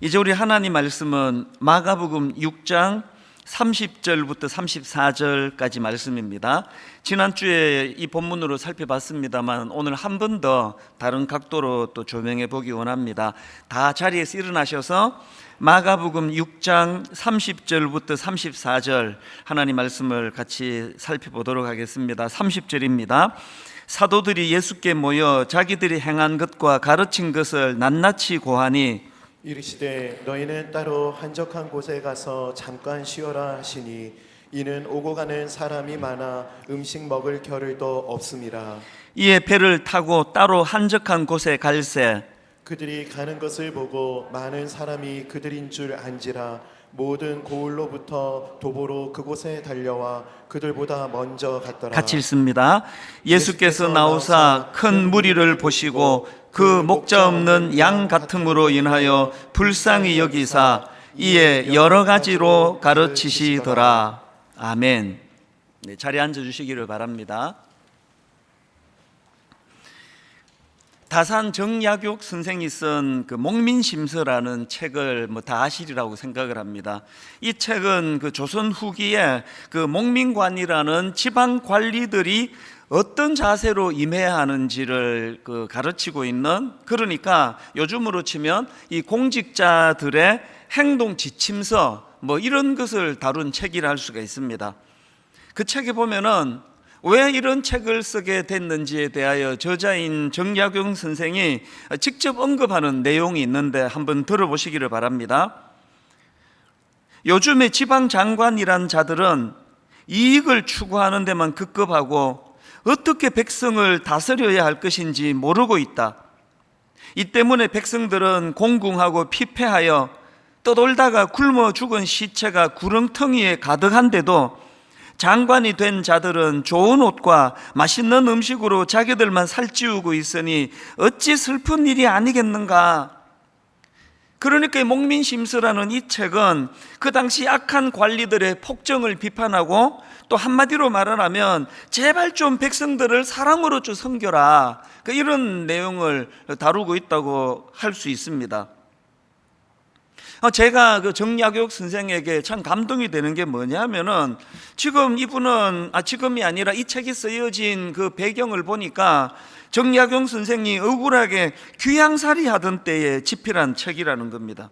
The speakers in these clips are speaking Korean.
이제 우리 하나님 말씀은 마가복음 6장 30절부터 34절까지 말씀입니다. 지난주에 이 본문으로 살펴봤습니다만 오늘 한 번 더 다른 각도로 또 조명해 보기 원합니다. 다 자리에서 일어나셔서 마가복음 6장 30절부터 34절 하나님 말씀을 같이 살펴보도록 하겠습니다. 30절입니다. 사도들이 예수께 모여 자기들이 행한 것과 가르친 것을 낱낱이 고하니 이르시되 너희는 따로 한적한 곳에 가서 잠깐 쉬어라 하시니 이는 오고 가는 사람이 많아 음식 먹을 겨를도 없음이라. 이에 배를 타고 따로 한적한 곳에 갈새 그들이 가는 것을 보고 많은 사람이 그들인 줄 안지라 모든 고을로부터 도보로 그곳에 달려와 그들보다 먼저 갔더라. 같이 읽습니다. 예수께서 나오사 큰 무리를 보시고 그 목자 없는 양 같음으로 인하여 불쌍히 여기사 이에 여러 가지로 가르치시더라. 아멘. 네, 자리에 앉아 주시기를 바랍니다. 다산 정약용 선생이 쓴 그 목민심서라는 책을 다 아시리라고 생각을 합니다. 이 책은 그 조선 후기에 그 목민관이라는 지방 관리들이 어떤 자세로 임해야 하는지를 가르치고 있는, 그러니까 요즘으로 치면 이 공직자들의 행동 지침서 이런 것을 다룬 책이라 할 수가 있습니다. 그 책에 보면은 왜 이런 책을 쓰게 됐는지에 대하여 저자인 정약용 선생이 직접 언급하는 내용이 있는데 한번 들어보시기를 바랍니다. 요즘에 지방장관이란 자들은 이익을 추구하는 데만 급급하고 어떻게 백성을 다스려야 할 것인지 모르고 있다. 이 때문에 백성들은 공궁하고 피폐하여 떠돌다가 굶어 죽은 시체가 구렁텅이에 가득한데도 장관이 된 자들은 좋은 옷과 맛있는 음식으로 자기들만 살찌우고 있으니 어찌 슬픈 일이 아니겠는가. 그러니까 목민심서라는 이 책은 그 당시 악한 관리들의 폭정을 비판하고 또 한마디로 말하면 제발 좀 백성들을 사랑으로 좀 섬겨라, 이런 내용을 다루고 있다고 할 수 있습니다. 제가 그 정약용 선생에게 참 감동이 되는 게 뭐냐면은 지금 이분은 지금이 아니라 이 책이 쓰여진 그 배경을 보니까 정약용 선생이 억울하게 귀양살이 하던 때에 집필한 책이라는 겁니다.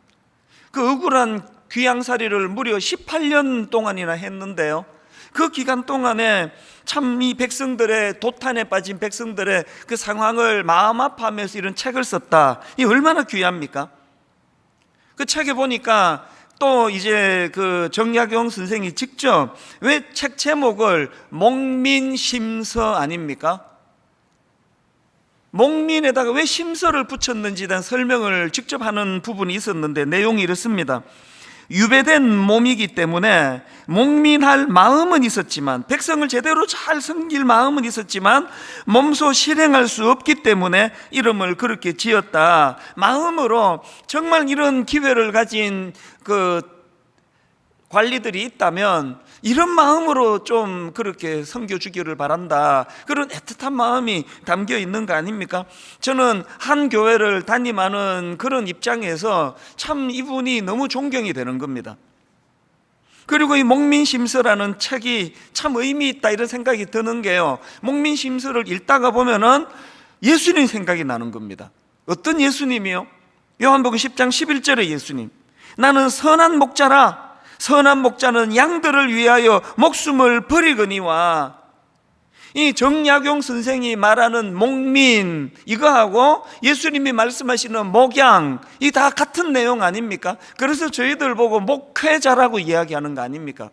그 억울한 귀양살이를 무려 18년 동안이나 했는데요, 그 기간 동안에 참 이 백성들의 도탄에 빠진 백성들의 그 상황을 마음 아파하면서 이런 책을 썼다. 이 얼마나 귀합니까? 그 책에 보니까 또 이제 그 정약용 선생이 직접 왜 책 제목을 목민심서 아닙니까? 목민에다가 왜 심서를 붙였는지에 대한 설명을 직접 하는 부분이 있었는데 내용이 이렇습니다. 유배된 몸이기 때문에 목민할 마음은 있었지만, 백성을 제대로 잘 섬길 마음은 있었지만 몸소 실행할 수 없기 때문에 이름을 그렇게 지었다. 마음으로 정말 이런 기회를 가진 그 관리들이 있다면 이런 마음으로 좀 그렇게 섬겨주기를 바란다, 그런 애틋한 마음이 담겨 있는 거 아닙니까? 저는 한 교회를 담임하는 그런 입장에서 참 이분이 너무 존경이 되는 겁니다. 그리고 이 목민심서라는 책이 참 의미 있다 이런 생각이 드는 게요, 목민심서를 읽다가 보면은 예수님 생각이 나는 겁니다. 어떤 예수님이요? 요한복음 10장 11절에 예수님, 나는 선한 목자라. 선한 목자는 양들을 위하여 목숨을 버리거니와. 이 정약용 선생이 말하는 목민, 이거하고 예수님이 말씀하시는 목양, 이 다 같은 내용 아닙니까? 그래서 저희들 보고 목회자라고 이야기하는 거 아닙니까?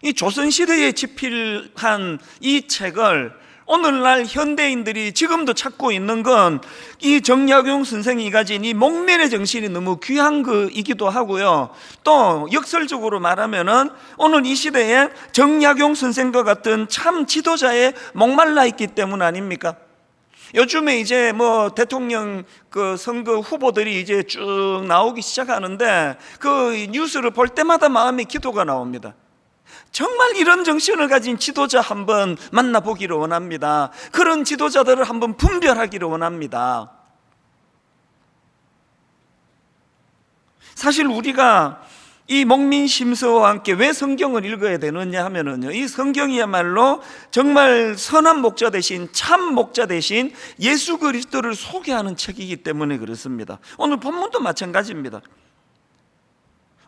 이 조선시대에 집필한 이 책을 오늘날 현대인들이 지금도 찾고 있는 건 이 정약용 선생이 가진 이 목민의 정신이 너무 귀한 거이기도 하고요, 또 역설적으로 말하면은 오늘 이 시대에 정약용 선생과 같은 참 지도자의 목말라 있기 때문 아닙니까? 요즘에 이제 대통령 그 선거 후보들이 이제 쭉 나오기 시작하는데 그 뉴스를 볼 때마다 마음에 기도가 나옵니다. 정말 이런 정신을 가진 지도자 한번 만나보기를 원합니다. 그런 지도자들을 한번 분별하기를 원합니다. 사실 우리가 이 목민심서와 함께 왜 성경을 읽어야 되느냐 하면은요, 이 성경이야말로 정말 선한 목자 대신, 참 목자 대신 예수 그리스도를 소개하는 책이기 때문에 그렇습니다. 오늘 본문도 마찬가지입니다.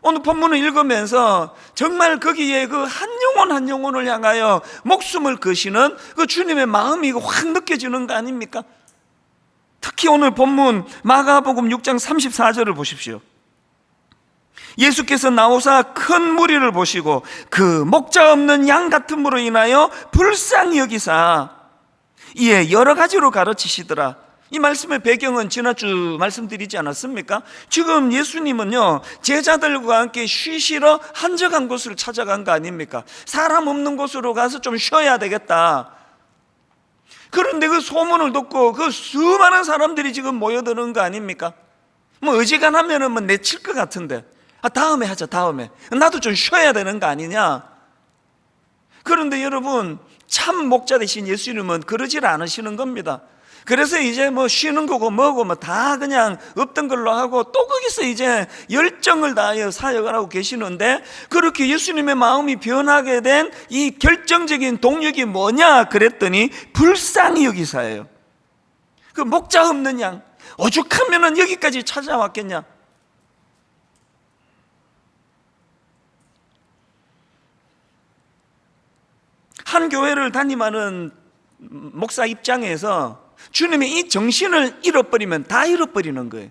오늘 본문을 읽으면서 정말 거기에 그 한 영혼 한 영혼을 향하여 목숨을 거시는 그 주님의 마음이 확 느껴지는 거 아닙니까? 특히 오늘 본문 마가복음 6장 34절을 보십시오. 예수께서 나오사 큰 무리를 보시고 그 목자 없는 양 같음으로 인하여 불쌍히 여기사 이에 여러 가지로 가르치시더라. 이 말씀의 배경은 지난주 말씀드리지 않았습니까? 지금 예수님은요, 제자들과 함께 쉬시러 한적한 곳을 찾아간 거 아닙니까? 사람 없는 곳으로 가서 좀 쉬어야 되겠다. 그런데 그 소문을 듣고 그 수많은 사람들이 지금 모여드는 거 아닙니까? 뭐 어지간하면은 뭐 내칠 것 같은데, 다음에 하자, 다음에. 나도 좀 쉬어야 되는 거 아니냐? 그런데 여러분, 참 목자 되신 예수님은 그러질 않으시는 겁니다. 그래서 이제 뭐 쉬는 거고 뭐고 뭐 다 그냥 없던 걸로 하고 또 거기서 이제 열정을 다하여 사역을 하고 계시는데, 그렇게 예수님의 마음이 변하게 된 이 결정적인 동력이 뭐냐 그랬더니 불쌍히 여기사예요. 그 목자 없는 양, 오죽하면은 여기까지 찾아왔겠냐? 한 교회를 담임하는 목사 입장에서 주님의 이 정신을 잃어버리면 다 잃어버리는 거예요.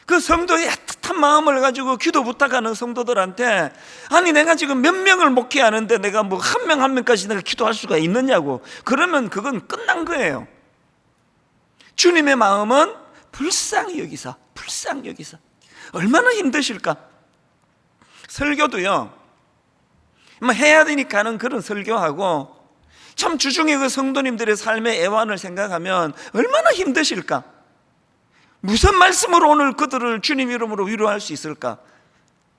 그 성도의 애틋한 마음을 가지고 기도 부탁하는 성도들한테, 아니 내가 지금 몇 명을 목회하는데 내가 뭐 한 명 한 명까지 내가 기도할 수가 있느냐고, 그러면 그건 끝난 거예요. 주님의 마음은 불쌍히 여기사, 불쌍히 여기사. 얼마나 힘드실까? 설교도요, 뭐 해야 되니까 하는 그런 설교하고, 참 주중에 그 성도님들의 삶의 애환을 생각하면 얼마나 힘드실까? 무슨 말씀으로 오늘 그들을 주님 이름으로 위로할 수 있을까?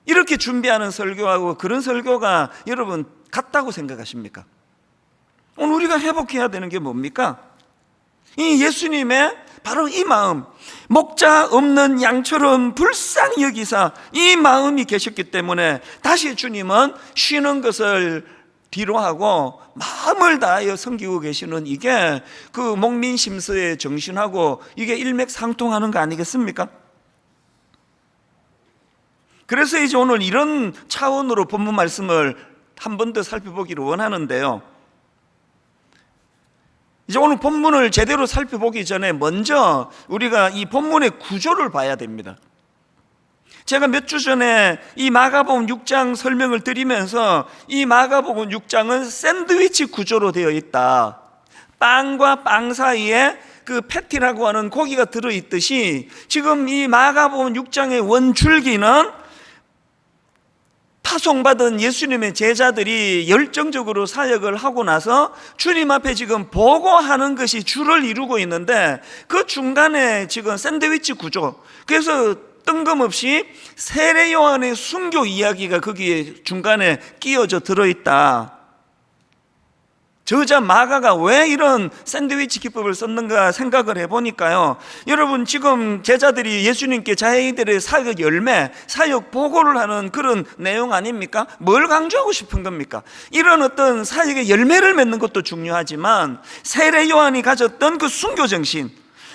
이렇게 준비하는 설교하고 그런 설교가 여러분 같다고 생각하십니까? 오늘 우리가 회복해야 되는 게 뭡니까? 이 예수님의 바로 이 마음, 목자 없는 양처럼 불쌍히 여기사, 이 마음이 계셨기 때문에 다시 주님은 쉬는 것을 뒤로 하고 마음을 다하여 섬기고 계시는, 이게 그 목민심서의 정신하고 이게 일맥상통하는 거 아니겠습니까? 그래서 이제 오늘 이런 차원으로 본문 말씀을 한 번 더 살펴보기를 원하는데요, 이제 오늘 본문을 제대로 살펴보기 전에 먼저 우리가 이 본문의 구조를 봐야 됩니다. 제가 몇 주 전에 이 마가복음 6장 설명을 드리면서 이 마가복음 6장은 샌드위치 구조로 되어 있다. 빵과 빵 사이에 그 패티라고 하는 고기가 들어있듯이 지금 이 마가복음 6장의 원줄기는 파송받은 예수님의 제자들이 열정적으로 사역을 하고 나서 주님 앞에 지금 보고하는 것이 주를 이루고 있는데, 그 중간에 지금 샌드위치 구조, 그래서 뜬금없이 세례 요한의 순교 이야기가 거기에 중간에 끼어져 들어있다. 저자 마가가 왜 이런 샌드위치 기법을 썼는가 생각을 해보니까요, 여러분 지금 제자들이 예수님께 자기들의 사역 열매, 사역 보고를 하는 그런 내용 아닙니까? 뭘 강조하고 싶은 겁니까? 이런 어떤 사역의 열매를 맺는 것도 중요하지만 세례 요한이 가졌던 그 순교 정신,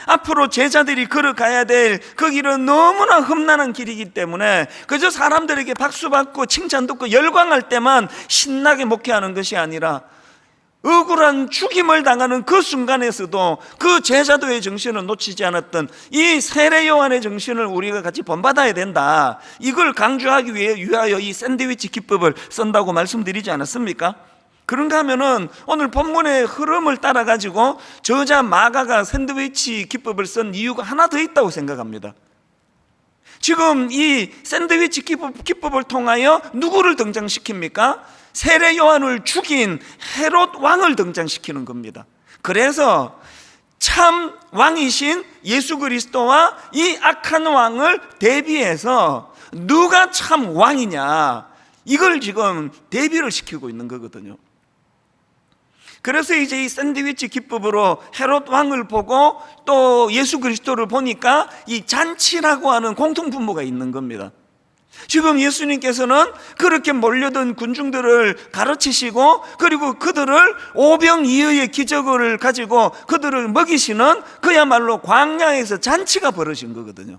앞으로 제자들이 걸어가야 될 그 길은 너무나 험난한 길이기 때문에 그저 사람들에게 박수받고 칭찬 듣고 열광할 때만 신나게 목회하는 것이 아니라 억울한 죽임을 당하는 그 순간에서도 그 제자도의 정신을 놓치지 않았던 이 세례 요한의 정신을 우리가 같이 본받아야 된다. 이걸 강조하기 위하여 이 샌드위치 기법을 쓴다고 말씀드리지 않았습니까? 그런가 하면은 오늘 본문의 흐름을 따라 가지고 저자 마가가 샌드위치 기법을 쓴 이유가 하나 더 있다고 생각합니다. 지금 이 샌드위치 기법을 통하여 누구를 등장시킵니까? 세례 요한을 죽인 헤롯 왕을 등장시키는 겁니다. 그래서 참 왕이신 예수 그리스도와 이 악한 왕을 대비해서 누가 참 왕이냐, 이걸 지금 대비를 시키고 있는 거거든요. 그래서 이제 이 샌드위치 기법으로 헤롯 왕을 보고 또 예수 그리스도를 보니까 이 잔치라고 하는 공통분모가 있는 겁니다. 지금 예수님께서는 그렇게 몰려든 군중들을 가르치시고 그리고 그들을 오병이어의 기적을 가지고 그들을 먹이시는 그야말로 광야에서 잔치가 벌어진 거거든요.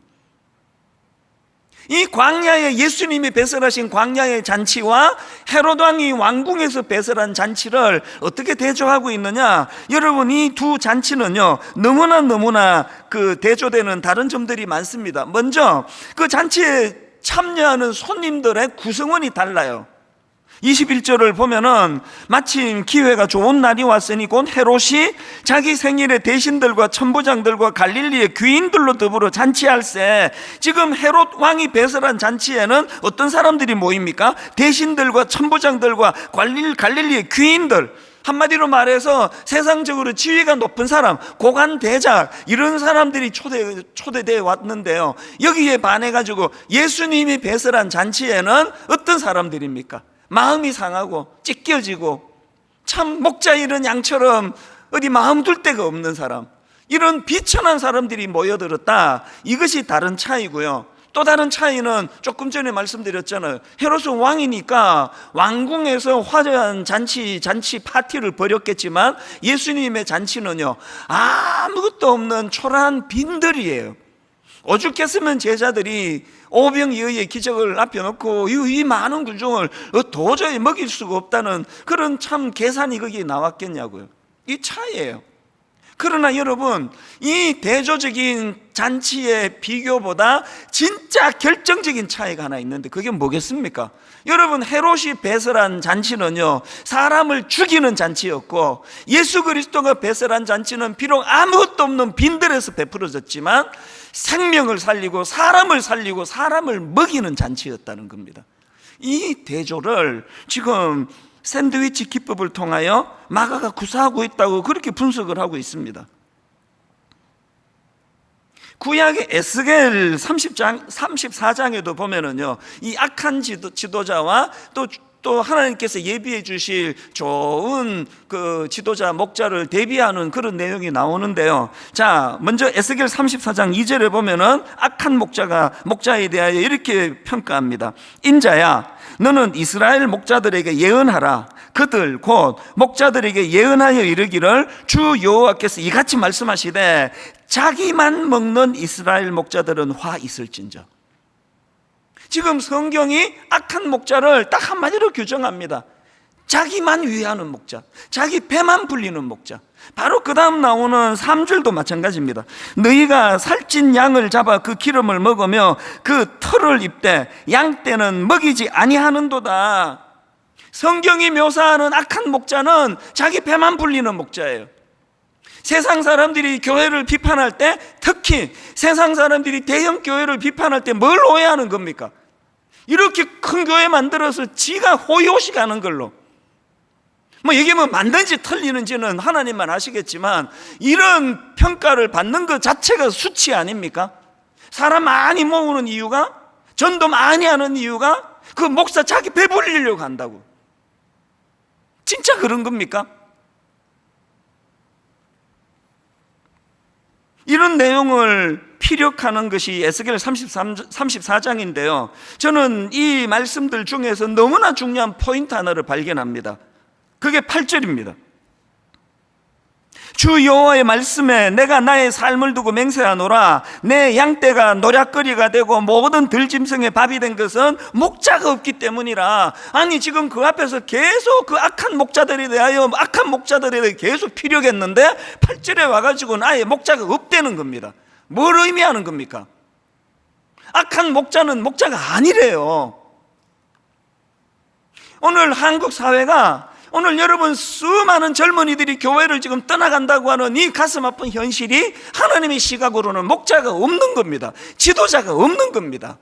이 광야에 예수님이 배설하신 광야의 잔치와 헤롯 왕이 왕궁에서 배설한 잔치를 어떻게 대조하고 있느냐? 여러분, 이 두 잔치는요 너무나 그 대조되는 다른 점들이 많습니다. 먼저 그 잔치에 참여하는 손님들의 구성원이 달라요. 21절을 보면은 마침 기회가 좋은 날이 왔으니 곧 헤롯이 자기 생일에 대신들과 천부장들과 갈릴리의 귀인들로 더불어 잔치할세. 지금 헤롯 왕이 배설한 잔치에는 어떤 사람들이 모입니까? 대신들과 천부장들과 갈릴리의 귀인들, 한마디로 말해서 세상적으로 지위가 높은 사람, 고관 대작, 이런 사람들이 초대되어 왔는데요, 여기에 반해가지고 예수님이 배설한 잔치에는 어떤 사람들입니까? 마음이 상하고 찢겨지고 참 목자 잃은 양처럼 어디 마음 둘 데가 없는 사람, 이런 비천한 사람들이 모여들었다. 이것이 다른 차이고요. 또 다른 차이는 조금 전에 말씀드렸잖아요. 헤롯은 왕이니까 왕궁에서 화려한 잔치 파티를 벌였겠지만 예수님의 잔치는요 아무것도 없는 초라한 빈들이에요. 오죽했으면 제자들이 오병이어의 기적을 앞에 놓고 이 많은 군중을 도저히 먹일 수가 없다는 그런 참 계산이 거기에 나왔겠냐고요. 이 차이예요. 그러나 여러분, 이 대조적인 잔치의 비교보다 진짜 결정적인 차이가 하나 있는데 그게 뭐겠습니까? 여러분, 헤롯이 배설한 잔치는요 사람을 죽이는 잔치였고, 예수 그리스도가 배설한 잔치는 비록 아무것도 없는 빈들에서 베풀어졌지만 생명을 살리고 사람을 먹이는 잔치였다는 겁니다. 이 대조를 지금 샌드위치 기법을 통하여 마가가 구사하고 있다고 그렇게 분석을 하고 있습니다. 구약의 에스겔 34장에도 보면은요, 이 악한 지도자와 또 하나님께서 예비해 주실 좋은 그 지도자, 목자를 대비하는 그런 내용이 나오는데요. 자, 먼저 에스겔 34장 2절에 보면은 악한 목자에 대하여 이렇게 평가합니다. 인자야, 너는 이스라엘 목자들에게 예언하라. 그들 곧 목자들에게 예언하여 이르기를 주 여호와께서 이같이 말씀하시되 자기만 먹는 이스라엘 목자들은 화 있을진저. 지금 성경이 악한 목자를 딱 한마디로 규정합니다. 자기만 위하는 목자, 자기 배만 불리는 목자. 바로 그 다음 나오는 3절도 마찬가지입니다. 너희가 살찐 양을 잡아 그 기름을 먹으며 그 털을 입되 양떼는 먹이지 아니하는도다. 성경이 묘사하는 악한 목자는 자기 배만 불리는 목자예요. 세상 사람들이 교회를 비판할 때, 특히 세상 사람들이 대형 교회를 비판할 때 뭘 오해하는 겁니까? 이렇게 큰 교회 만들어서 지가 호요시 가는 걸로, 뭐 이게 뭐 맞는지 틀리는지는 하나님만 아시겠지만 이런 평가를 받는 것 자체가 수치 아닙니까? 사람 많이 모으는 이유가, 전도 많이 하는 이유가 그 목사 자기 배 불리려고 한다고. 진짜 그런 겁니까? 이런 내용을 피력하는 것이 에스겔 34장인데요 저는 이 말씀들 중에서 너무나 중요한 포인트 하나를 발견합니다. 그게 8절입니다. 주 여호와의 말씀에 내가 나의 삶을 두고 맹세하노라. 내 양떼가 노략거리가 되고 모든 들짐승의 밥이 된 것은 목자가 없기 때문이라. 아니, 지금 그 앞에서 계속 그 악한 목자들에 대하여 계속 피력했는데 8절에 와가지고는 아예 목자가 없다는 겁니다. 뭘 의미하는 겁니까? 악한 목자는 목자가 아니래요. 오늘 한국 사회가, 오늘 여러분 수많은 젊은이들이 교회를 지금 떠나간다고 하는 이 가슴 아픈 현실이 하나님의 시각으로는 목자가 없는 겁니다. 지도자가 없는 겁니다.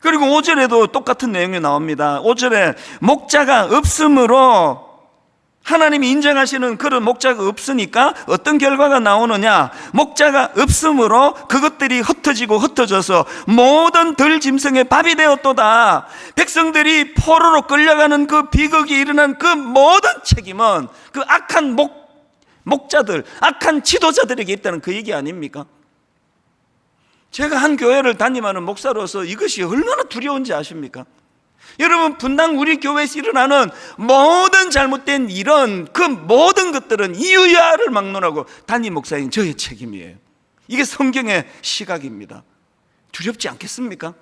그리고 5절에도 똑같은 내용이 나옵니다. 5절에 목자가 없으므로 하나님이 인정하시는 그런 목자가 없으니까 어떤 결과가 나오느냐? 목자가 없으므로 그것들이 흩어져서 모든 들짐승의 밥이 되었도다. 백성들이 포로로 끌려가는 그 비극이 일어난 그 모든 책임은 그 악한 목자들, 악한 지도자들에게 있다는 그 얘기 아닙니까? 제가 한 교회를 담임하는 목사로서 이것이 얼마나 두려운지 아십니까? 여러분, 분당 우리 교회에서 일어나는 모든 잘못된 이런 그 모든 것들은 이유야를 막론하고 담임 목사인 저의 책임이에요. 이게 성경의 시각입니다. 두렵지 않겠습니까?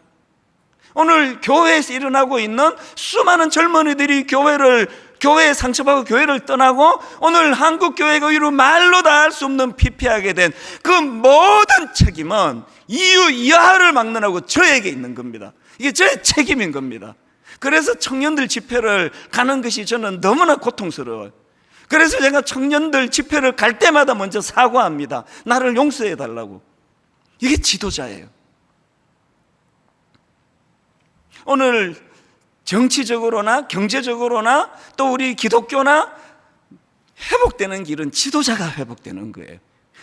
오늘 교회에서 일어나고 있는 수많은 젊은이들이 교회에 상처받고 교회를 떠나고 오늘 한국 교회가 이루 말로 다 할 수 없는 피폐하게 된 그 모든 책임은 이유 이하를 막론하고 저에게 있는 겁니다. 이게 저의 책임인 겁니다. 그래서 청년들 집회를 가는 것이 저는 너무나 고통스러워요. 그래서 제가 청년들 집회를 갈 때마다 먼저 사과합니다. 나를 용서해 달라고. 이게 지도자예요. 오늘 정치적으로나 경제적으로나 또 우리 기독교나 회복되는 길은 지도자가 회복되는 거예요.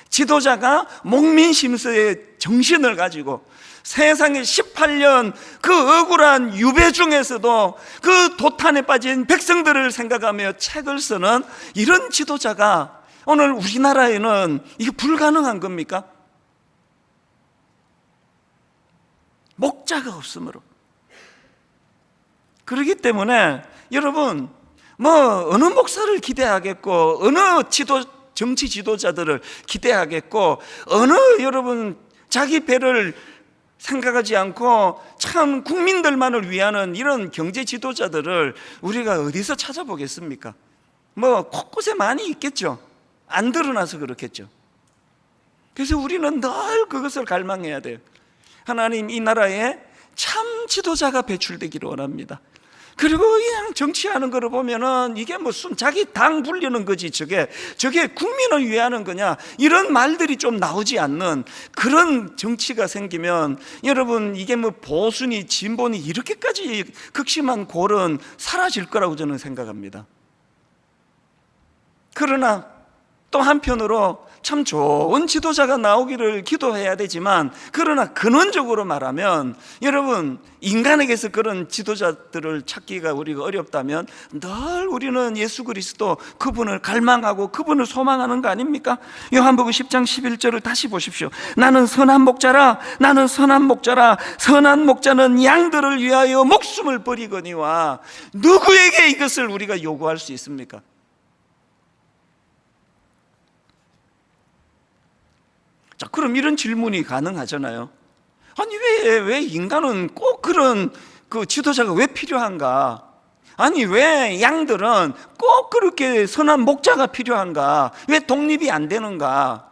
지도자가 목민심서의 정신을 가지고 세상에 18년 그 억울한 유배 중에서도 그 도탄에 빠진 백성들을 생각하며 책을 쓰는 이런 지도자가 오늘 우리나라에는 이게 불가능한 겁니까? 목자가 없으므로. 그렇기 때문에 여러분, 어느 목사를 기대하겠고 어느 정치 지도자들을 기대하겠고 어느 여러분 자기 배를 생각하지 않고 참 국민들만을 위하는 이런 경제 지도자들을 우리가 어디서 찾아보겠습니까? 곳곳에 많이 있겠죠. 안 드러나서 그렇겠죠. 그래서 우리는 늘 그것을 갈망해야 돼요. 하나님, 이 나라에 참 지도자가 배출되기를 원합니다. 그리고 그냥 정치하는 거를 보면은 이게 무슨 자기 당 불리는 거지, 저게 국민을 위하는 거냐, 이런 말들이 좀 나오지 않는 그런 정치가 생기면 여러분, 이게 보수니 진보니 이렇게까지 극심한 골은 사라질 거라고 저는 생각합니다. 그러나 또 한편으로 참 좋은 지도자가 나오기를 기도해야 되지만, 그러나 근원적으로 말하면 여러분, 인간에게서 그런 지도자들을 찾기가 우리가 어렵다면 늘 우리는 예수 그리스도, 그분을 갈망하고 그분을 소망하는 거 아닙니까? 요한복음 10장 11절을 다시 보십시오. 나는 선한 목자라, 나는 선한 목자라. 선한 목자는 양들을 위하여 목숨을 버리거니와. 누구에게 이것을 우리가 요구할 수 있습니까? 자, 그럼 이런 질문이 가능하잖아요. 아니, 왜 인간은 꼭 그런 그 지도자가 왜 필요한가? 아니, 왜 양들은 꼭 그렇게 선한 목자가 필요한가? 왜 독립이 안 되는가?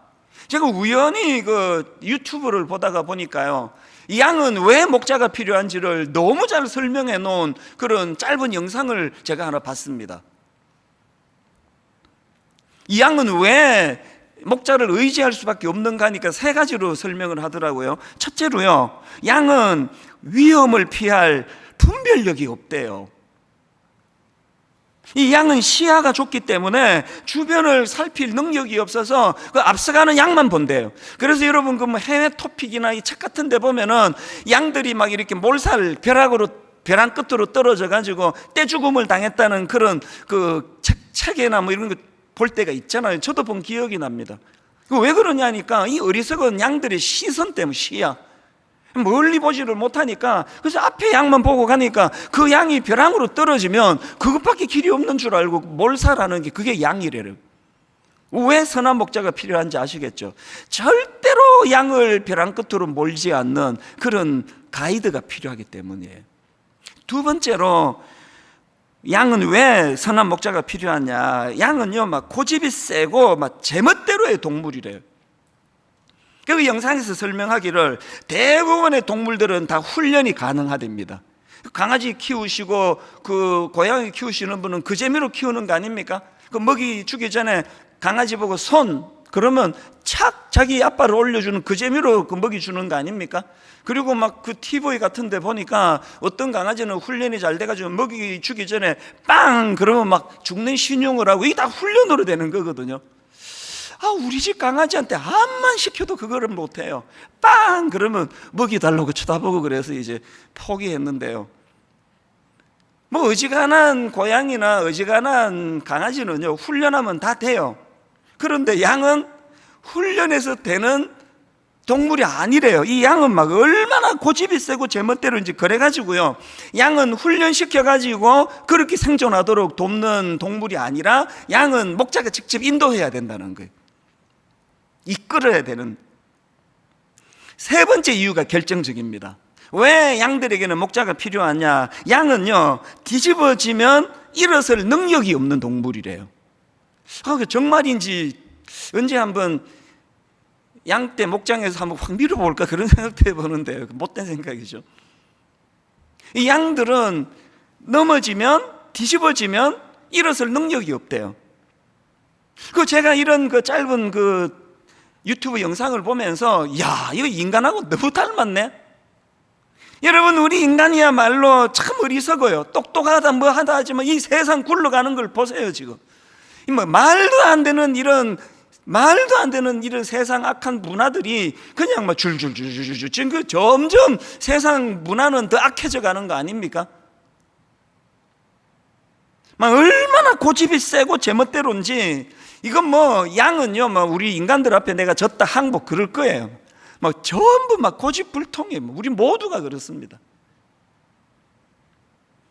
제가 우연히 그 유튜브를 보다가 보니까요, 이 양은 왜 목자가 필요한지를 너무 잘 설명해 놓은 그런 짧은 영상을 제가 하나 봤습니다. 이 양은 왜 목자를 의지할 수밖에 없는가 하니까 세 가지로 설명을 하더라고요. 첫째로요, 양은 위험을 피할 분별력이 없대요. 이 양은 시야가 좁기 때문에 주변을 살필 능력이 없어서 그 앞서가는 양만 본대요. 그래서 여러분, 그 해외 토픽이나 이 책 같은 데 보면은 양들이 막 이렇게 몰살 벼랑 끝으로 떨어져 가지고 떼죽음을 당했다는 그런 그 책이나 이런 거 볼 때가 있잖아요. 저도 본 기억이 납니다. 왜 그러냐니까 이 어리석은 양들의 시선 때문에, 시야, 멀리 보지를 못하니까, 그래서 앞에 양만 보고 가니까 그 양이 벼랑으로 떨어지면 그것밖에 길이 없는 줄 알고 몰살하는 게 그게 양이래요. 왜 선한 목자가 필요한지 아시겠죠? 절대로 양을 벼랑 끝으로 몰지 않는 그런 가이드가 필요하기 때문이에요. 두 번째로, 양은 왜 선한 목자가 필요하냐? 양은요, 고집이 세고 제멋대로의 동물이래요. 그 영상에서 설명하기를 대부분의 동물들은 다 훈련이 가능하답니다. 강아지 키우시고 그 고양이 키우시는 분은 그 재미로 키우는 거 아닙니까? 그 먹이 주기 전에 강아지 보고 손, 그러면 촥 착 자기 아빠를 올려주는 그 재미로 그 먹이 주는 거 아닙니까? 그리고 막 그 TV 같은 데 보니까 어떤 강아지는 훈련이 잘 돼가지고 먹이 주기 전에 빵 그러면 막 죽는 신용을 하고 이게 다 훈련으로 되는 거거든요. 우리 집 강아지한테 암만 시켜도 그거를 못해요. 빵 그러면 먹이 달라고 쳐다보고 그래서 이제 포기했는데요. 뭐 어지간한 고양이나 어지간한 강아지는요 훈련하면 다 돼요. 그런데 양은 훈련해서 되는 동물이 아니래요. 이 양은 막 얼마나 고집이 세고 제멋대로 이제 그래가지고요, 양은 훈련시켜가지고 그렇게 생존하도록 돕는 동물이 아니라 양은 목자가 직접 인도해야 된다는 거예요. 이끌어야 되는. 세 번째 이유가 결정적입니다. 왜 양들에게는 목자가 필요하냐? 양은요 뒤집어지면 일어설 능력이 없는 동물이래요. 정말인지 언제 한번 양떼 목장에서 한번 확 밀어볼까 그런 생각도 해보는데요. 못된 생각이죠. 이 양들은 넘어지면 뒤집어지면 일어설 능력이 없대요. 제가 이런 그 짧은 그 유튜브 영상을 보면서 이거 인간하고 너무 닮았네. 여러분, 우리 인간이야말로 참 어리석어요. 똑똑하다 뭐 하다 하지만 이 세상 굴러가는 걸 보세요. 지금 말도 안 되는 이런 세상 악한 문화들이 그냥 막 줄줄줄줄줄 지금 점점 세상 문화는 더 악해져 가는 거 아닙니까? 막 얼마나 고집이 세고 제멋대로인지. 이건 양은요 우리 인간들 앞에 내가 졌다 항복 그럴 거예요. 전부 고집불통이에요. 우리 모두가 그렇습니다.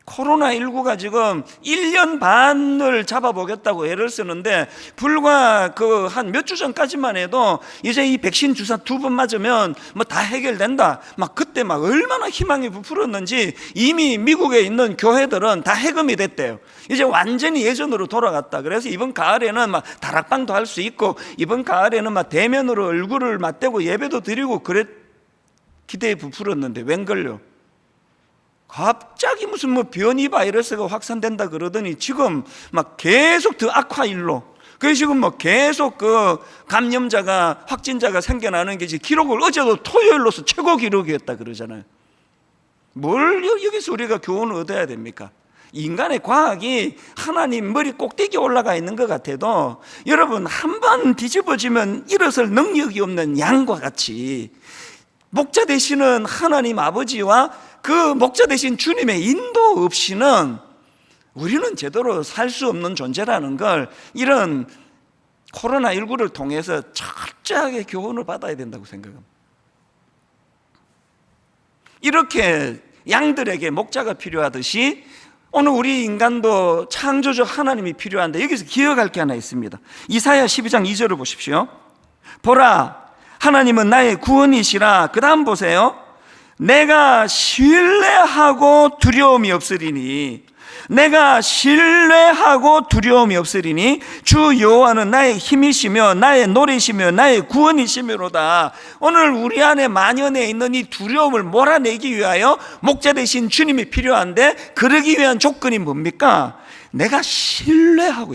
코로나19가 지금 1년 반을 잡아보겠다고 애를 쓰는데, 불과 한 몇 주 전까지만 해도 이제 이 백신 주사 2번 맞으면 다 해결된다. 그때 얼마나 희망이 부풀었는지 이미 미국에 있는 교회들은 다 해금이 됐대요. 이제 완전히 예전으로 돌아갔다. 그래서 이번 가을에는 다락방도 할 수 있고, 이번 가을에는 대면으로 얼굴을 맞대고 예배도 드리고 기대에 부풀었는데 웬걸요? 갑자기 무슨 변이 바이러스가 확산된다 그러더니 지금 계속 더 악화일로. 그래서 지금 계속 감염자가, 확진자가 생겨나는 게 지금 기록을 어제도 토요일로서 최고 기록이었다 그러잖아요. 뭘 여기서 우리가 교훈을 얻어야 됩니까? 인간의 과학이 하나님 머리 꼭대기에 올라가 있는 것 같아도, 여러분 한 번 뒤집어지면 일어설 능력이 없는 양과 같이 목자 되시는 하나님 아버지와 그 목자 되신 주님의 인도 없이는 우리는 제대로 살 수 없는 존재라는 걸, 이런 코로나19를 통해서 철저하게 교훈을 받아야 된다고 생각합니다. 이렇게 양들에게 목자가 필요하듯이 오늘 우리 인간도 창조적 하나님이 필요한데, 여기서 기억할 게 하나 있습니다. 이사야 12장 2절을 보십시오. 보라, 하나님은 나의 구원이시라. 그 다음 보세요. 내가 신뢰하고 두려움이 없으리니, 내가 신뢰하고 두려움이 없으리니 주 여호와는 나의 힘이시며 나의 노래시며 나의 구원이시며로다. 오늘 우리 안에 만연해 있는 이 두려움을 몰아내기 위하여 목자 되신 주님이 필요한데, 그러기 위한 조건이 뭡니까? 내가 신뢰하고.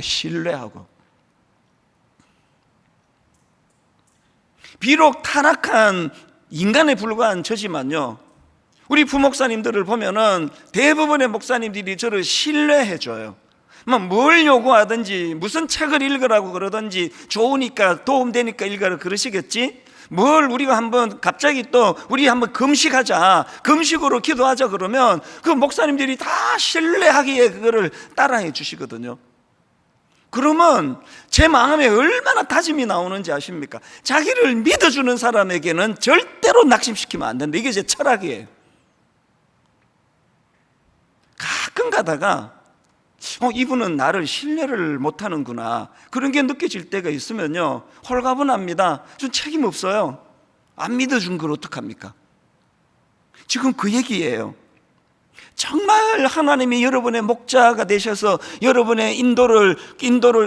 비록 타락한 인간에 불과한 저지만요, 우리 부목사님들을 보면은 대부분의 목사님들이 저를 신뢰해줘요. 뭘 요구하든지, 무슨 책을 읽으라고 그러든지, 좋으니까 도움되니까 읽으라 그러시겠지. 뭘 우리가 한번 갑자기 또 우리 한번 금식하자, 금식으로 기도하자 그러면 그 목사님들이 다 신뢰하기에 그거를 따라해 주시거든요. 그러면 제 마음에 얼마나 다짐이 나오는지 아십니까? 자기를 믿어주는 사람에게는 절대로 낙심시키면 안 된다. 이게 제 철학이에요. 가끔 가다가 이분은 나를 신뢰를 못하는구나, 그런 게 느껴질 때가 있으면요, 홀가분합니다. 좀 책임 없어요. 안 믿어준 걸 어떡합니까? 지금 그 얘기예요. 정말 하나님이 여러분의 목자가 되셔서 여러분의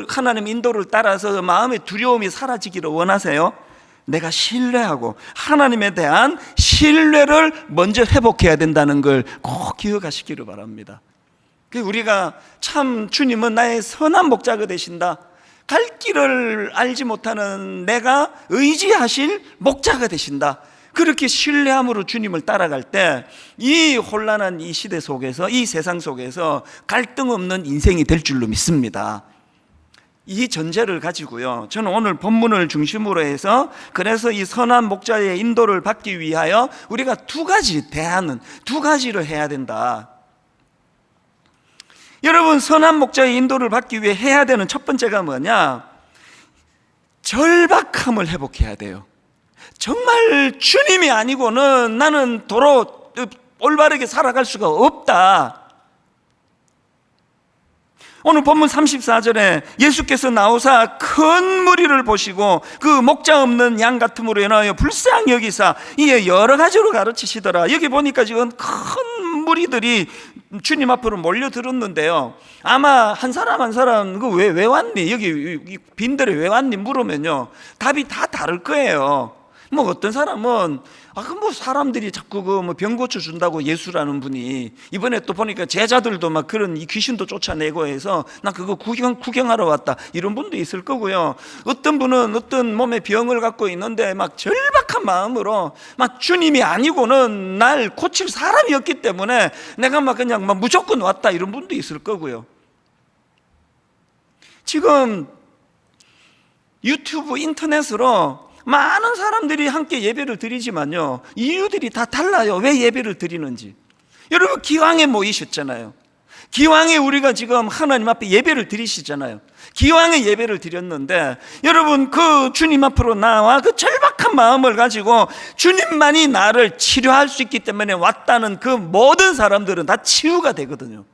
하나님 인도를 따라서 마음의 두려움이 사라지기를 원하세요? 내가 신뢰하고 하나님에 대한 신뢰를 먼저 회복해야 된다는 걸 꼭 기억하시기를 바랍니다. 우리가 참 주님은 나의 선한 목자가 되신다, 갈 길을 알지 못하는 내가 의지하실 목자가 되신다. 그렇게 신뢰함으로 주님을 따라갈 때 이 혼란한 이 시대 속에서, 이 세상 속에서 갈등 없는 인생이 될 줄로 믿습니다. 이 전제를 가지고요, 저는 오늘 본문을 중심으로 해서, 그래서 이 선한 목자의 인도를 받기 위하여 우리가 두 가지를 해야 된다. 여러분, 선한 목자의 인도를 받기 위해 해야 되는 첫 번째가 뭐냐? 절박함을 회복해야 돼요. 정말 주님이 아니고는 나는 도로 올바르게 살아갈 수가 없다. 오늘 본문 34절에 예수께서 나오사 큰 무리를 보시고 그 목자 없는 양 같음으로 인하여 불쌍히 여기사 이에 여러 가지로 가르치시더라. 여기 보니까 지금 큰 무리들이 주님 앞으로 몰려들었는데요, 아마 한 사람 한 사람 왜 왔니? 여기 빈들에 왜 왔니? 물으면요, 답이 다 다를 거예요. 뭐 어떤 사람은 사람들이 자꾸 병 고쳐 준다고 예수라는 분이, 이번에 또 보니까 제자들도 막 그런 이 귀신도 쫓아내고 해서 나 그거 구경하러 왔다, 이런 분도 있을 거고요. 어떤 분은 어떤 몸에 병을 갖고 있는데 막 절박한 마음으로 막 주님이 아니고는 날 고칠 사람이 없기 때문에 내가 그냥 무조건 왔다, 이런 분도 있을 거고요. 지금 유튜브, 인터넷으로 많은 사람들이 함께 예배를 드리지만요, 이유들이 다 달라요. 왜 예배를 드리는지. 여러분, 기왕에 모이셨잖아요. 기왕에 우리가 지금 하나님 앞에 예배를 드리시잖아요. 기왕에 예배를 드렸는데, 여러분, 그 주님 앞으로 나와 그 절박한 마음을 가지고 주님만이 나를 치료할 수 있기 때문에 왔다는 그 모든 사람들은 다 치유가 되거든요.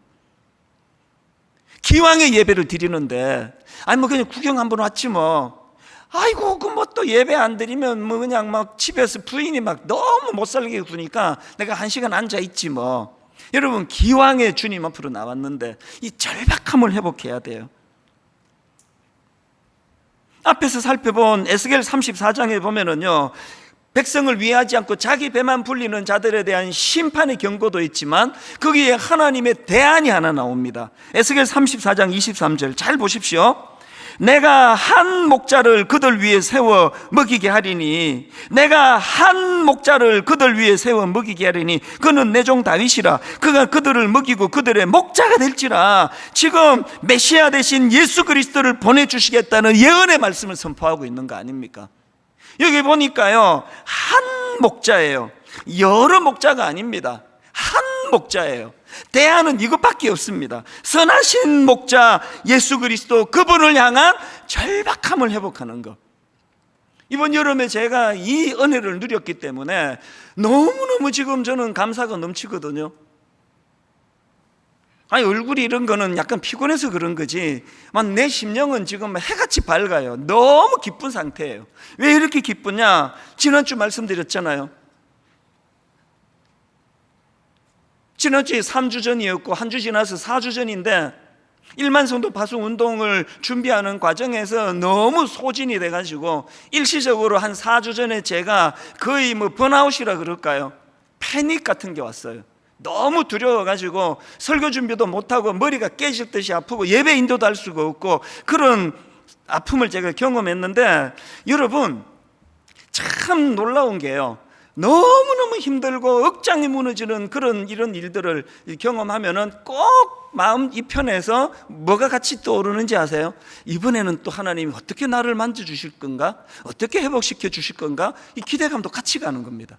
기왕에 예배를 드리는데, 그냥 구경 한번 왔지 뭐. 아이고, 또 예배 안 드리면 그냥 집에서 부인이 너무 못 살게 구니까 내가 1시간 앉아 있지 뭐. 여러분, 기왕에 주님 앞으로 나왔는데 이 절박함을 회복해야 돼요. 앞에서 살펴본 에스겔 34장에 보면은요, 백성을 위하지 않고 자기 배만 불리는 자들에 대한 심판의 경고도 있지만 거기에 하나님의 대안이 하나 나옵니다. 에스겔 34장 23절 잘 보십시오. 내가 한 목자를 그들 위에 세워 먹이게 하리니, 내가 한 목자를 그들 위에 세워 먹이게 하리니 그는 내 종 다윗이라. 그가 그들을 먹이고 그들의 목자가 될지라. 지금 메시아 대신 예수 그리스도를 보내주시겠다는 예언의 말씀을 선포하고 있는 거 아닙니까? 여기 보니까요, 한 목자예요. 여러 목자가 아닙니다. 한 목자예요. 대안은 이것밖에 없습니다. 선하신 목자 예수 그리스도, 그분을 향한 절박함을 회복하는 것. 이번 여름에 제가 이 은혜를 누렸기 때문에 너무너무 지금 저는 감사가 넘치거든요. 얼굴이 이런 거는 약간 피곤해서 그런 거지, 내 심령은 지금 해같이 밝아요. 너무 기쁜 상태예요. 왜 이렇게 기쁘냐? 지난주 말씀드렸잖아요. 지난주에 3주 전이었고 한 주 지나서 4주 전인데 1만 성도 파송 운동을 준비하는 과정에서 너무 소진이 돼가지고 일시적으로 한 4주 전에 제가 거의 번아웃이라 그럴까요? 패닉 같은 게 왔어요. 너무 두려워가지고 설교 준비도 못하고 머리가 깨질 듯이 아프고 예배 인도도 할 수가 없고 그런 아픔을 제가 경험했는데, 여러분, 참 놀라운 게요, 너무너무 힘들고 억장이 무너지는 이런 일들을 경험하면은 꼭 마음 이편에서 뭐가 같이 떠오르는지 아세요? 이번에는 또 하나님이 어떻게 나를 만져주실 건가? 어떻게 회복시켜 주실 건가? 이 기대감도 같이 가는 겁니다.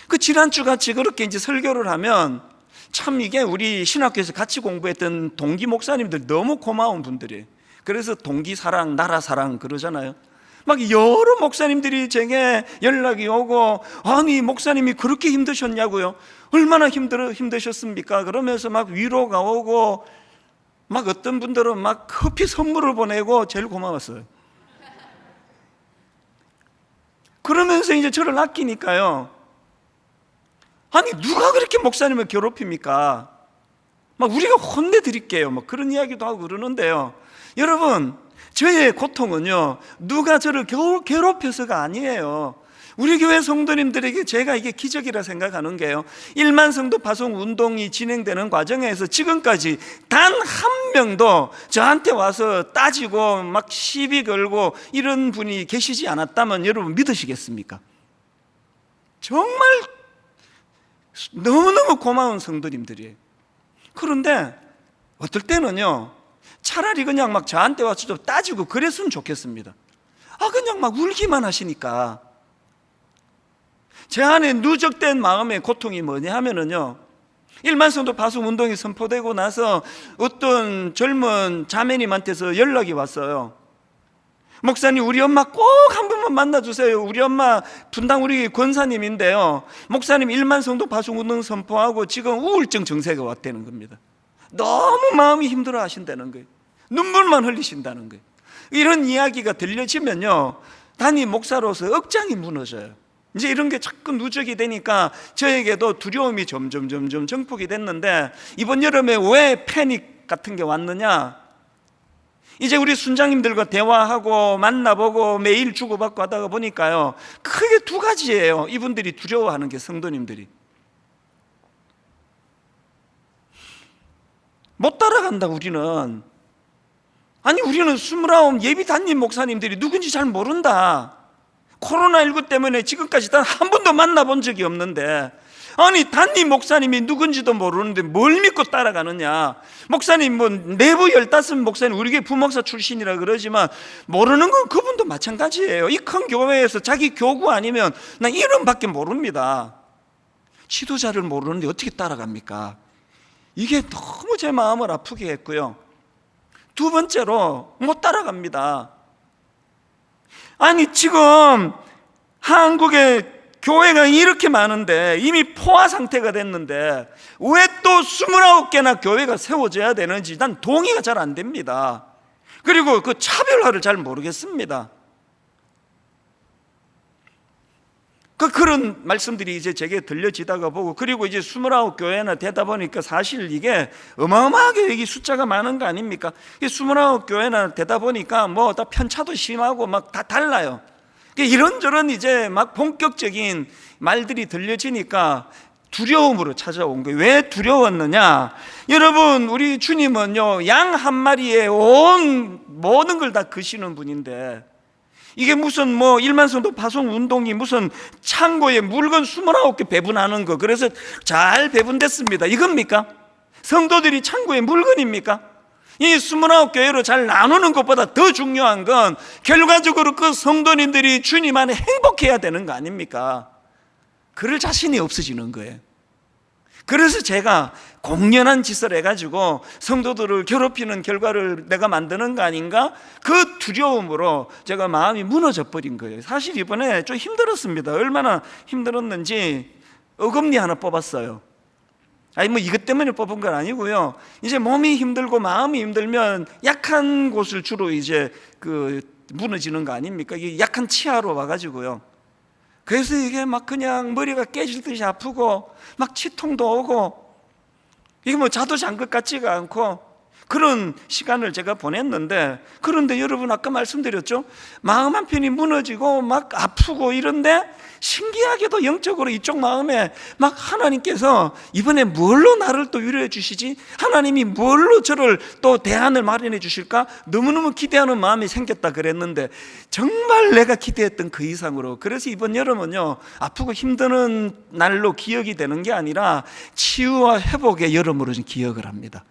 그 지난주 같이 그렇게 이제 설교를 하면 참 이게 우리 신학교에서 같이 공부했던 동기 목사님들 너무 고마운 분들이에요. 그래서 동기 사랑, 나라 사랑 그러잖아요. 여러 목사님들이 제게 연락이 오고, 아니 목사님이 그렇게 힘드셨냐고요? 얼마나 힘드셨습니까? 그러면서 위로가 오고, 어떤 분들은 커피 선물을 보내고 제일 고마웠어요. 그러면서 이제 저를 아끼니까요, 아니 누가 그렇게 목사님을 괴롭힙니까? 우리가 혼내드릴게요, 그런 이야기도 하고 그러는데요, 여러분, 저의 고통은요, 누가 저를 괴롭혀서가 아니에요. 우리 교회 성도님들에게 제가 이게 기적이라 생각하는 게요, 1만 성도 파송 운동이 진행되는 과정에서 지금까지 단 한 명도 저한테 와서 따지고 막 시비 걸고 이런 분이 계시지 않았다면 여러분 믿으시겠습니까? 정말 너무너무 고마운 성도님들이에요. 그런데 어떨 때는요, 차라리 그냥 막 저한테 와서 좀 따지고 그랬으면 좋겠습니다. 그냥 막 울기만 하시니까. 제 안에 누적된 마음의 고통이 뭐냐 하면은요, 1만 성도 파송 운동이 선포되고 나서 어떤 젊은 자매님한테서 연락이 왔어요. 목사님, 우리 엄마 꼭 한 번만 만나주세요. 우리 엄마 분당 우리 권사님인데요, 목사님 1만 성도 파송 운동 선포하고 지금 우울증 증세가 왔다는 겁니다. 너무 마음이 힘들어 하신다는 거예요. 눈물만 흘리신다는 거예요. 이런 이야기가 들려지면요, 담임 목사로서 억장이 무너져요. 이제 이런 게 자꾸 누적이 되니까 저에게도 두려움이 점점 증폭이 됐는데, 이번 여름에 왜 패닉 같은 게 왔느냐, 이제 우리 순장님들과 대화하고 만나보고 메일 주고받고 하다가 보니까요, 크게 두 가지예요. 이분들이 두려워하는 게, 성도님들이 못 따라간다. 우리는 29 예비 담임 목사님들이 누군지 잘 모른다. 코로나19 때문에 지금까지 단 한 번도 만나본 적이 없는데, 담임 목사님이 누군지도 모르는데 뭘 믿고 따라가느냐. 목사님 내부 15 목사님, 우리 교회 부목사 출신이라 그러지만 모르는 건 그분도 마찬가지예요. 이 큰 교회에서 자기 교구 아니면 난 이름밖에 모릅니다. 지도자를 모르는데 어떻게 따라갑니까? 이게 너무 제 마음을 아프게 했고요. 두 번째로 못 따라갑니다. 지금 한국에 교회가 이렇게 많은데, 이미 포화 상태가 됐는데 왜 또 29개나 교회가 세워져야 되는지 난 동의가 잘 안 됩니다. 그리고 그 차별화를 잘 모르겠습니다. 그런 말씀들이 이제 제게 들려지다가 보고, 그리고 이제 29교회나 되다 보니까 사실 이게 어마어마하게 여기 숫자가 많은 거 아닙니까? 29교회나 되다 보니까 뭐 다 편차도 심하고 막 다 달라요. 이런저런 이제 막 본격적인 말들이 들려지니까 두려움으로 찾아온 거예요. 왜 두려웠느냐? 여러분, 우리 주님은요, 양 한 마리에 온 모든 걸 다 그시는 분인데, 이게 무슨 1만 성도 파송 운동이 무슨 창고에 물건 29개 배분하는 거, 그래서 잘 배분됐습니다, 이겁니까? 성도들이 창고에 물건입니까? 이 29교회로 잘 나누는 것보다 더 중요한 건 결과적으로 그 성도님들이 주님 안에 행복해야 되는 거 아닙니까? 그럴 자신이 없어지는 거예요. 그래서 제가 공연한 짓을 해가지고 성도들을 괴롭히는 결과를 내가 만드는 거 아닌가? 그 두려움으로 제가 마음이 무너져 버린 거예요. 사실 이번에 좀 힘들었습니다. 얼마나 힘들었는지 어금니 하나 뽑았어요. 이것 때문에 뽑은 건 아니고요. 이제 몸이 힘들고 마음이 힘들면 약한 곳을 주로 이제 무너지는 거 아닙니까? 이게 약한 치아로 와가지고요. 그래서 이게 막 그냥 머리가 깨질 듯이 아프고 막 치통도 오고, 이게 자도 잔 것 같지가 않고 그런 시간을 제가 보냈는데, 그런데 여러분 아까 말씀드렸죠? 마음 한편이 무너지고 막 아프고 이런데 신기하게도 영적으로 이쪽 마음에 막 하나님께서 이번에 뭘로 나를 또 위로해 주시지? 하나님이 뭘로 저를 또 대안을 마련해 주실까? 너무너무 기대하는 마음이 생겼다 그랬는데 정말 내가 기대했던 그 이상으로. 그래서 이번 여름은요, 아프고 힘드는 날로 기억이 되는 게 아니라 치유와 회복의 여름으로 기억을 합니다.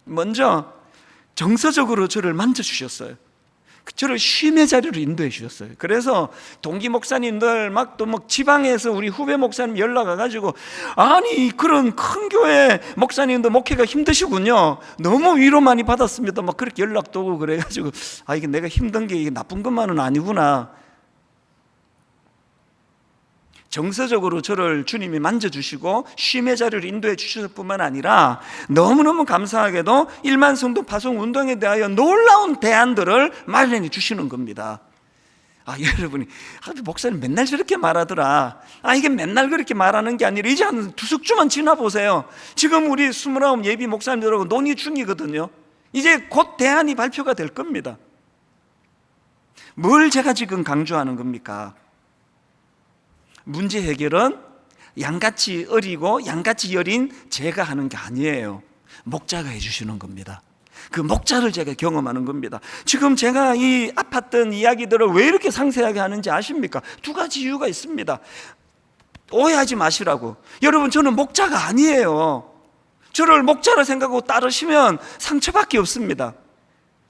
먼저 정서적으로 저를 만져주셨어요. 저를 쉼의 자리로 인도해 주셨어요. 그래서 동기 목사님들 또 지방에서 우리 후배 목사님 연락 와가지고, 그런 큰 교회 목사님도 목회가 힘드시군요, 너무 위로 많이 받았습니다, 그렇게 연락도 오고 그래가지고 이게 내가 힘든 게 이게 나쁜 것만은 아니구나. 정서적으로 저를 주님이 만져주시고 쉼의 자리를 인도해 주셨을 뿐만 아니라 너무너무 감사하게도 1만 성도 파송 운동에 대하여 놀라운 대안들을 마련해 주시는 겁니다. 여러분이 목사님 맨날 저렇게 말하더라. 이게 맨날 그렇게 말하는 게 아니라 이제 한 2석주만 지나보세요. 지금 우리 29 예비 목사님들하고 논의 중이거든요. 이제 곧 대안이 발표가 될 겁니다. 뭘 제가 지금 강조하는 겁니까? 문제 해결은 양같이 어리고 양같이 여린 제가 하는 게 아니에요. 목자가 해주시는 겁니다. 그 목자를 제가 경험하는 겁니다. 지금 제가 이 아팠던 이야기들을 왜 이렇게 상세하게 하는지 아십니까? 두 가지 이유가 있습니다. 오해하지 마시라고. 여러분, 저는 목자가 아니에요. 저를 목자로 생각하고 따르시면 상처밖에 없습니다.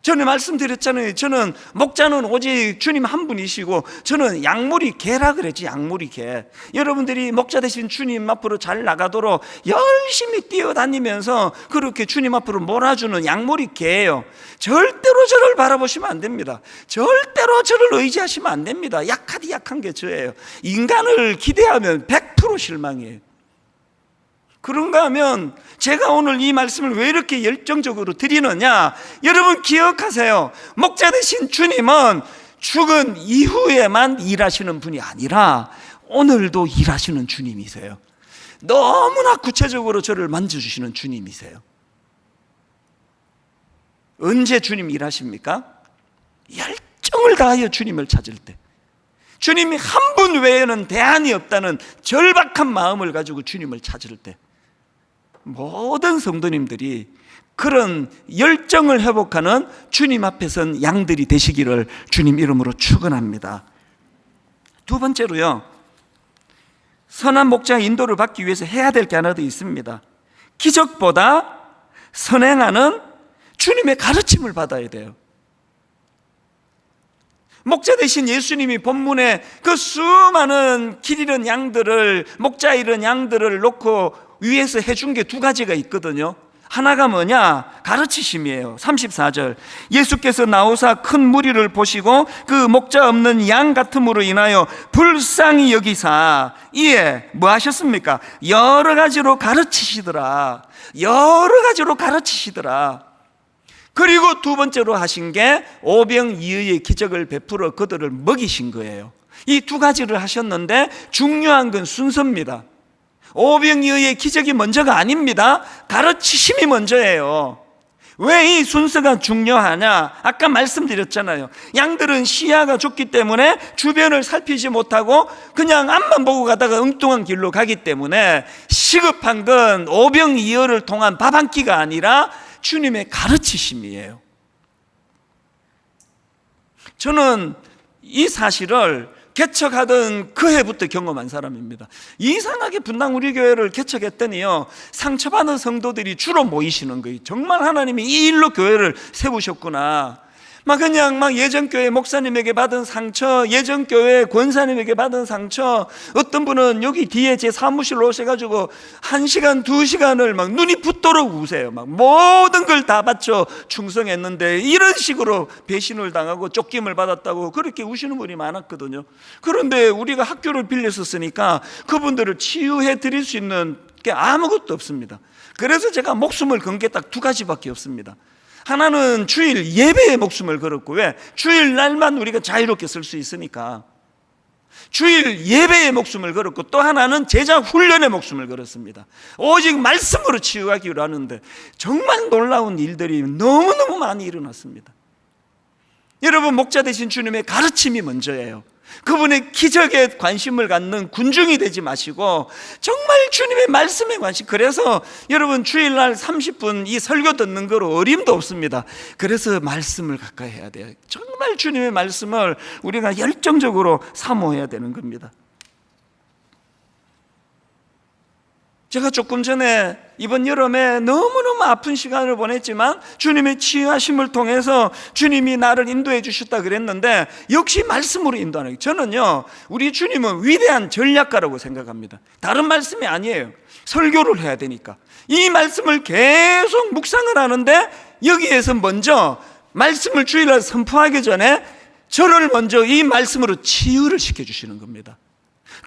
전에 말씀드렸잖아요. 저는 목자는 오직 주님 한 분이시고 저는 약물이 개라 그랬지. 약물이 개. 여러분들이 목자 되신 주님 앞으로 잘 나가도록 열심히 뛰어다니면서 그렇게 주님 앞으로 몰아주는 약물이 개예요. 절대로 저를 바라보시면 안 됩니다. 절대로 저를 의지하시면 안 됩니다. 약하디 약한 게 저예요. 인간을 기대하면 100% 실망이에요. 그런가 하면 제가 오늘 이 말씀을 왜 이렇게 열정적으로 드리느냐, 여러분 기억하세요. 목자 되신 주님은 죽은 이후에만 일하시는 분이 아니라 오늘도 일하시는 주님이세요. 너무나 구체적으로 저를 만져주시는 주님이세요. 언제 주님 일하십니까? 열정을 다하여 주님을 찾을 때, 주님이 한 분 외에는 대안이 없다는 절박한 마음을 가지고 주님을 찾을 때, 모든 성도님들이 그런 열정을 회복하는 주님 앞에 선 양들이 되시기를 주님 이름으로 축원합니다. 두 번째로요, 선한 목자의 인도를 받기 위해서 해야 될 게 하나 더 있습니다. 기적보다 선행하는 주님의 가르침을 받아야 돼요. 목자 되신 예수님이 본문에 그 수많은 길 잃은 양들을, 목자 잃은 양들을 놓고 위에서 해준 게 두 가지가 있거든요. 하나가 뭐냐? 가르치심이에요. 34절, 예수께서 나오사 큰 무리를 보시고 그 목자 없는 양 같음으로 인하여 불쌍히 여기사 이에 뭐 하셨습니까? 여러 가지로 가르치시더라. 여러 가지로 가르치시더라. 그리고 두 번째로 하신 게 오병이어의 기적을 베풀어 그들을 먹이신 거예요. 이 두 가지를 하셨는데 중요한 건 순서입니다. 오병이어의 기적이 먼저가 아닙니다. 가르치심이 먼저예요. 왜 이 순서가 중요하냐? 아까 말씀드렸잖아요. 양들은 시야가 좁기 때문에 주변을 살피지 못하고 그냥 앞만 보고 가다가 엉뚱한 길로 가기 때문에 시급한 건 오병이어를 통한 밥 한 끼가 아니라 주님의 가르치심이에요. 저는 이 사실을 개척하던 그 해부터 경험한 사람입니다. 이상하게 분당 우리 교회를 개척했더니요, 상처받은 성도들이 주로 모이시는 거예요. 정말 하나님이 이 일로 교회를 세우셨구나. 그냥 예전 교회 목사님에게 받은 상처, 예전 교회 권사님에게 받은 상처, 어떤 분은 여기 뒤에 제 사무실로 오셔가지고 1시간, 2시간을 눈이 붓도록 우세요. 모든 걸 다 바쳐 충성했는데 이런 식으로 배신을 당하고 쫓김을 받았다고 그렇게 우시는 분이 많았거든요. 그런데 우리가 학교를 빌렸었으니까 그분들을 치유해 드릴 수 있는 게 아무것도 없습니다. 그래서 제가 목숨을 건 게 딱 두 가지밖에 없습니다. 하나는 주일 예배에 목숨을 걸었고, 왜? 주일 날만 우리가 자유롭게 쓸 수 있으니까 주일 예배에 목숨을 걸었고, 또 하나는 제자 훈련에 목숨을 걸었습니다. 오직 말씀으로 치유하기로 하는데 정말 놀라운 일들이 너무너무 많이 일어났습니다. 여러분, 목자 되신 주님의 가르침이 먼저예요. 그분의 기적에 관심을 갖는 군중이 되지 마시고 정말 주님의 말씀에 관심. 그래서 여러분, 주일날 30분 이 설교 듣는 거로 어림도 없습니다. 그래서 말씀을 가까이 해야 돼요. 정말 주님의 말씀을 우리가 열정적으로 사모해야 되는 겁니다. 제가 조금 전에 이번 여름에 너무너무 아픈 시간을 보냈지만 주님의 치유하심을 통해서 주님이 나를 인도해 주셨다 그랬는데, 역시 말씀으로 인도하는 거예요. 저는요, 우리 주님은 위대한 전략가라고 생각합니다. 다른 말씀이 아니에요. 설교를 해야 되니까 이 말씀을 계속 묵상을 하는데, 여기에서 먼저 말씀을 주일날 선포하기 전에 저를 먼저 이 말씀으로 치유를 시켜주시는 겁니다.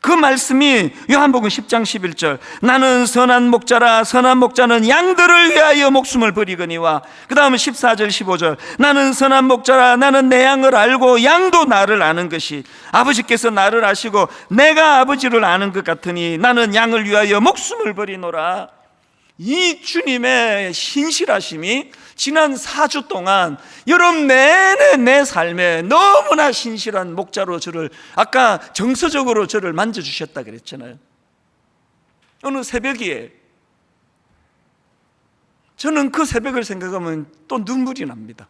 그 말씀이 요한복음 10장 11절, 나는 선한 목자라, 선한 목자는 양들을 위하여 목숨을 버리거니와, 그 다음은 14절 15절, 나는 선한 목자라, 나는 내 양을 알고 양도 나를 아는 것이, 아버지께서 나를 아시고 내가 아버지를 아는 것 같으니 나는 양을 위하여 목숨을 버리노라. 이 주님의 신실하심이 지난 4주 동안 여러분 내내 내 삶에 너무나 신실한 목자로 저를, 아까 정서적으로 저를 만져주셨다 그랬잖아요. 어느 새벽이에요. 저는 그 새벽을 생각하면 또 눈물이 납니다.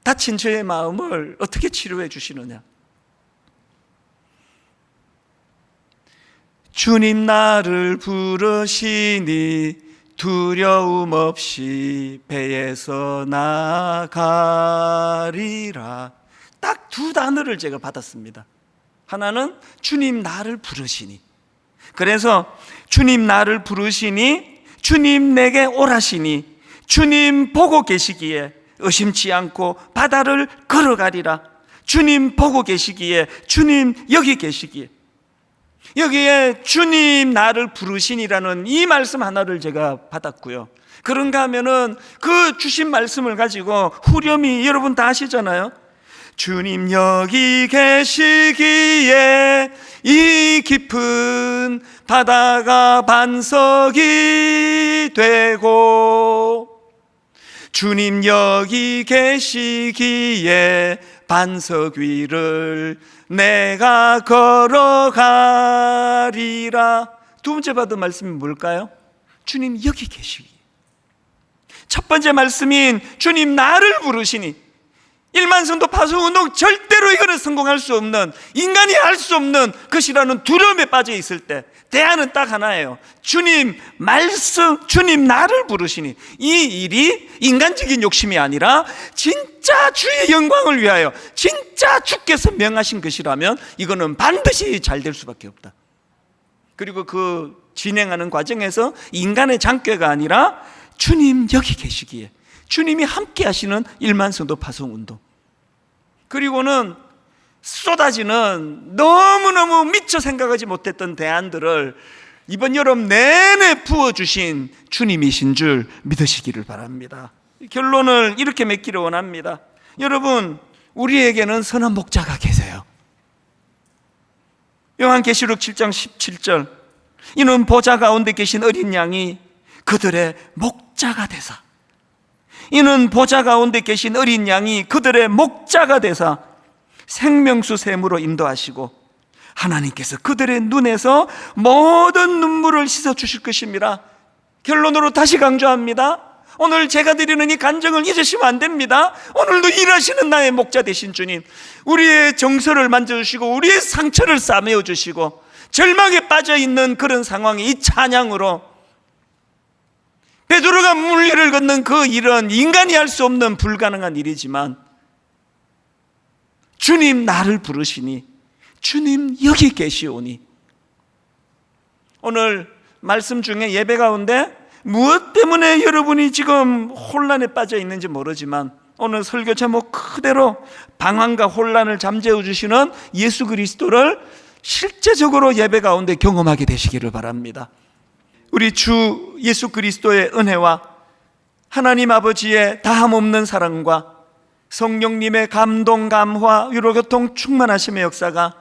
다친 저의 마음을 어떻게 치료해 주시느냐. 주님 나를 부르시니 두려움 없이 배에서 나가리라. 딱 두 단어를 제가 받았습니다. 하나는 주님 나를 부르시니. 그래서 주님 나를 부르시니, 주님 내게 오라시니, 주님 보고 계시기에 의심치 않고 바다를 걸어가리라. 주님 보고 계시기에, 주님 여기 계시기에. 여기에 주님 나를 부르시니라는 이 말씀 하나를 제가 받았고요. 그런가 하면은 그 주신 말씀을 가지고 후렴이 여러분 다 아시잖아요. 주님 여기 계시기에 이 깊은 바다가 반석이 되고, 주님 여기 계시기에 반석 위를 내가 걸어가리라. 두 번째 받은 말씀이 뭘까요? 주님 여기 계시기에. 첫 번째 말씀인 주님 나를 부르시니, 일만성도 파송운동 절대로 이거는 성공할 수 없는, 인간이 할 수 없는 것이라는 두려움에 빠져 있을 때 대안은 딱 하나예요. 주님 말씀, 주님 나를 부르시니. 이 일이 인간적인 욕심이 아니라 진짜 주의 영광을 위하여 진짜 주께서 명하신 것이라면 이거는 반드시 잘 될 수밖에 없다. 그리고 그 진행하는 과정에서 인간의 장꾀가 아니라 주님 여기 계시기에, 주님이 함께 하시는 일만성도 파송운동, 그리고는 쏟아지는 너무너무 미처 생각하지 못했던 대안들을 이번 여름 내내 부어주신 주님이신 줄 믿으시기를 바랍니다. 결론을 이렇게 맺기를 원합니다. 여러분, 우리에게는 선한 목자가 계세요. 요한계시록 7장 17절, 이는 보좌 가운데 계신 어린 양이 그들의 목자가 되사, 이는 보좌 가운데 계신 어린 양이 그들의 목자가 되사 생명수 샘으로 인도하시고 하나님께서 그들의 눈에서 모든 눈물을 씻어 주실 것입니다. 결론으로 다시 강조합니다. 오늘 제가 드리는 이 간증을 잊으시면 안 됩니다. 오늘도 일하시는 나의 목자 되신 주님, 우리의 정서를 만져주시고 우리의 상처를 싸매어 주시고 절망에 빠져있는 그런 상황에 이 찬양으로 베드로가 물 위를 걷는 그 일은 인간이 할 수 없는 불가능한 일이지만 주님 나를 부르시니, 주님 여기 계시오니. 오늘 말씀 중에 예배 가운데 무엇 때문에 여러분이 지금 혼란에 빠져 있는지 모르지만 오늘 설교 제목 그대로 방황과 혼란을 잠재워 주시는 예수 그리스도를 실제적으로 예배 가운데 경험하게 되시기를 바랍니다. 우리 주 예수 그리스도의 은혜와 하나님 아버지의 다함없는 사랑과 성령님의 감동, 감화, 위로교통 충만하심의 역사가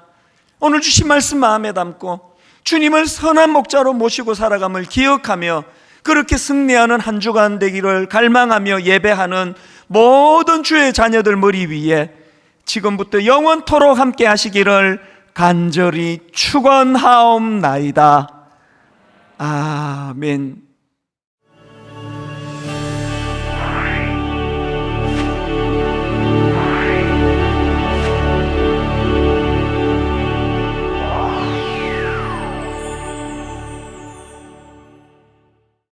오늘 주신 말씀 마음에 담고 주님을 선한 목자로 모시고 살아감을 기억하며 그렇게 승리하는 한 주간 되기를 갈망하며 예배하는 모든 주의 자녀들 머리 위에 지금부터 영원토록 함께 하시기를 간절히 축원하옵나이다. 아멘.